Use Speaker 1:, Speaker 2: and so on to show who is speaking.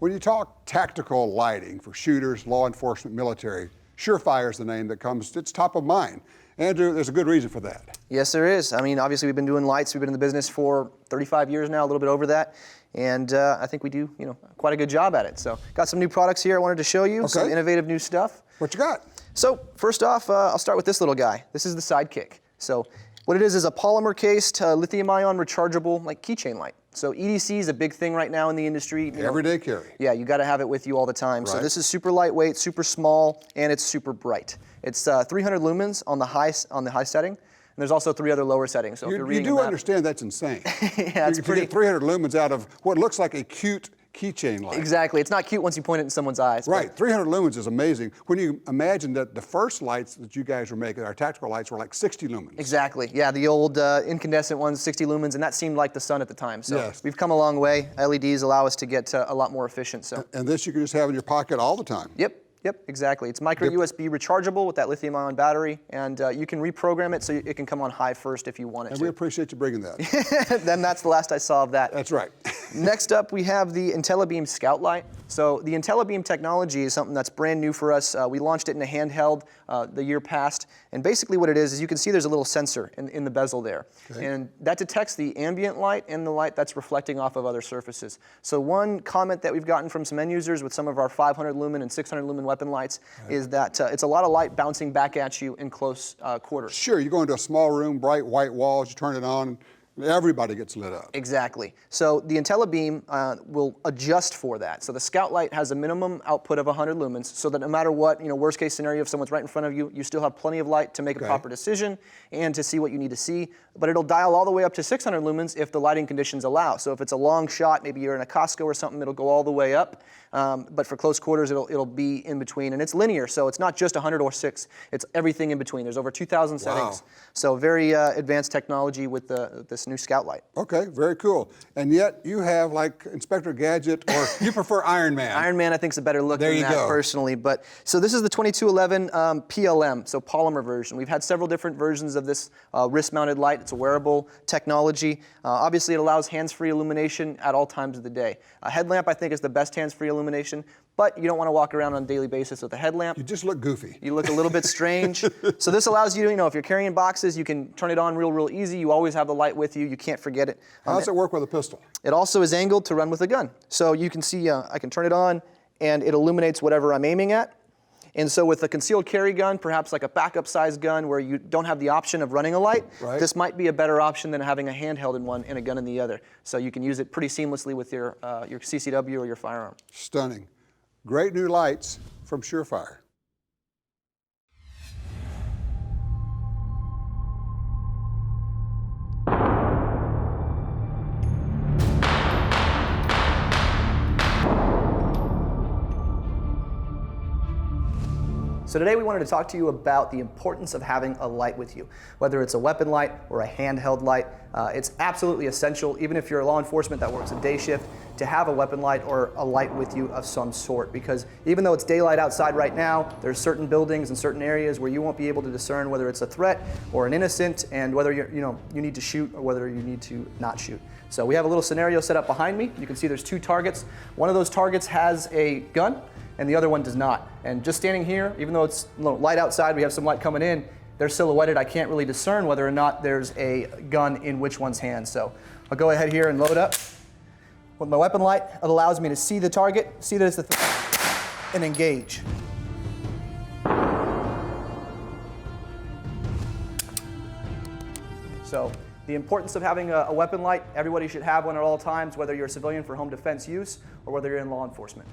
Speaker 1: When you talk tactical lighting for shooters, law enforcement, military, Surefire is the name that comes, it's top of mind. Andrew, there's a good reason for that.
Speaker 2: Yes, there is. I mean, obviously we've been doing lights. We've been in the business for 35 years now, a little bit over that. And I think we do, quite a good job at it. So got some new products here I wanted to show you, some innovative new stuff.
Speaker 1: What you got?
Speaker 2: So first off, I'll start with this little guy. This is the Sidekick. So what it is a polymer-cased, lithium-ion rechargeable keychain light. So EDC is a big thing right now in the industry.
Speaker 1: Everyday carry.
Speaker 2: Yeah, you got to have it with you all the time.
Speaker 1: Right.
Speaker 2: So this is super lightweight, super small, and it's super bright. It's 300 lumens on the high setting, and there's also 3 other lower settings. So if you're reading
Speaker 1: you do understand that's insane.
Speaker 2: Yeah, it's pretty.
Speaker 1: You get 300 lumens out of what looks like a cute keychain light.
Speaker 2: Exactly. It's not cute once you point it in someone's eyes.
Speaker 1: Right. 300 lumens is amazing. When you imagine that the first lights that you guys were making, our tactical lights, were like 60 lumens.
Speaker 2: Exactly. Yeah, the old incandescent ones, 60 lumens, and that seemed like the sun at the time. So
Speaker 1: yes.
Speaker 2: We've come a long way. LEDs allow us to get a lot more efficient. So.
Speaker 1: And this you can just have in your pocket all the time.
Speaker 2: Yep, exactly. It's micro USB rechargeable with that lithium-ion battery, and you can reprogram it so it can come on high first if you want it to.
Speaker 1: And we appreciate you bringing that.
Speaker 2: Then that's the last I saw of that.
Speaker 1: That's right.
Speaker 2: Next up, we have the IntelliBeam Scout Light. So the IntelliBeam technology is something that's brand new for us. We launched it in a handheld the year past, and basically what it is you can see there's a little sensor in the bezel there, and that detects the ambient light and the light that's reflecting off of other surfaces. So one comment that we've gotten from some end users with some of our 500 lumen and 600 lumen weapon lights is that it's a lot of light bouncing back at you in close quarters.
Speaker 1: Sure, you go into a small room, bright white walls, you turn it on, everybody gets lit up.
Speaker 2: Exactly. So the IntelliBeam will adjust for that. So the Scout Light has a minimum output of 100 lumens, so that no matter what, worst case scenario, if someone's right in front of you, you still have plenty of light to make a proper decision and to see what you need to see. But it'll dial all the way up to 600 lumens if the lighting conditions allow. So if it's a long shot, maybe you're in a Costco or something, it'll go all the way up. But for close quarters, it'll be in between. And it's linear, so it's not just 100 or 6. It's everything in between. There's over 2,000 settings. So very advanced technology with this new Scout Light. Okay,
Speaker 1: very cool. And yet you have like Inspector Gadget, or you prefer Iron Man.
Speaker 2: Iron Man I think is a better look than that personally. But so this is the 2211 PLM, so polymer version. We've had several different versions of this wrist-mounted light. It's a wearable technology. Obviously it allows hands-free illumination at all times of the day. A headlamp I think is the best hands-free illumination, but you don't want to walk around on a daily basis with a headlamp.
Speaker 1: You just look goofy.
Speaker 2: You look a little bit strange. So this allows you to, if you're carrying boxes, you can turn it on real easy. You always have the light with you. You can't forget it.
Speaker 1: How does it work with a pistol?
Speaker 2: It also is angled to run with a gun. So you can see I can turn it on and it illuminates whatever I'm aiming at. And so with a concealed carry gun, perhaps like a backup size gun where you don't have the option of running a light, this might be a better option than having a handheld in one and a gun in the other. So you can use it pretty seamlessly with your CCW or your firearm.
Speaker 1: Stunning. Great new lights from Surefire.
Speaker 2: So today we wanted to talk to you about the importance of having a light with you. Whether it's a weapon light or a handheld light, it's absolutely essential, even if you're law enforcement that works a day shift, to have a weapon light or a light with you of some sort. Because even though it's daylight outside right now, there's certain buildings and certain areas where you won't be able to discern whether it's a threat or an innocent, and whether you need to shoot or whether you need to not shoot. So we have a little scenario set up behind me. You can see there's 2 targets. One of those targets has a gun, and the other one does not. And just standing here, even though it's light outside, we have some light coming in, they're silhouetted. I can't really discern whether or not there's a gun in which one's hand. So I'll go ahead here and load up. With my weapon light, it allows me to see the target, see that it's the and engage. So the importance of having a weapon light, everybody should have one at all times, whether you're a civilian for home defense use or whether you're in law enforcement.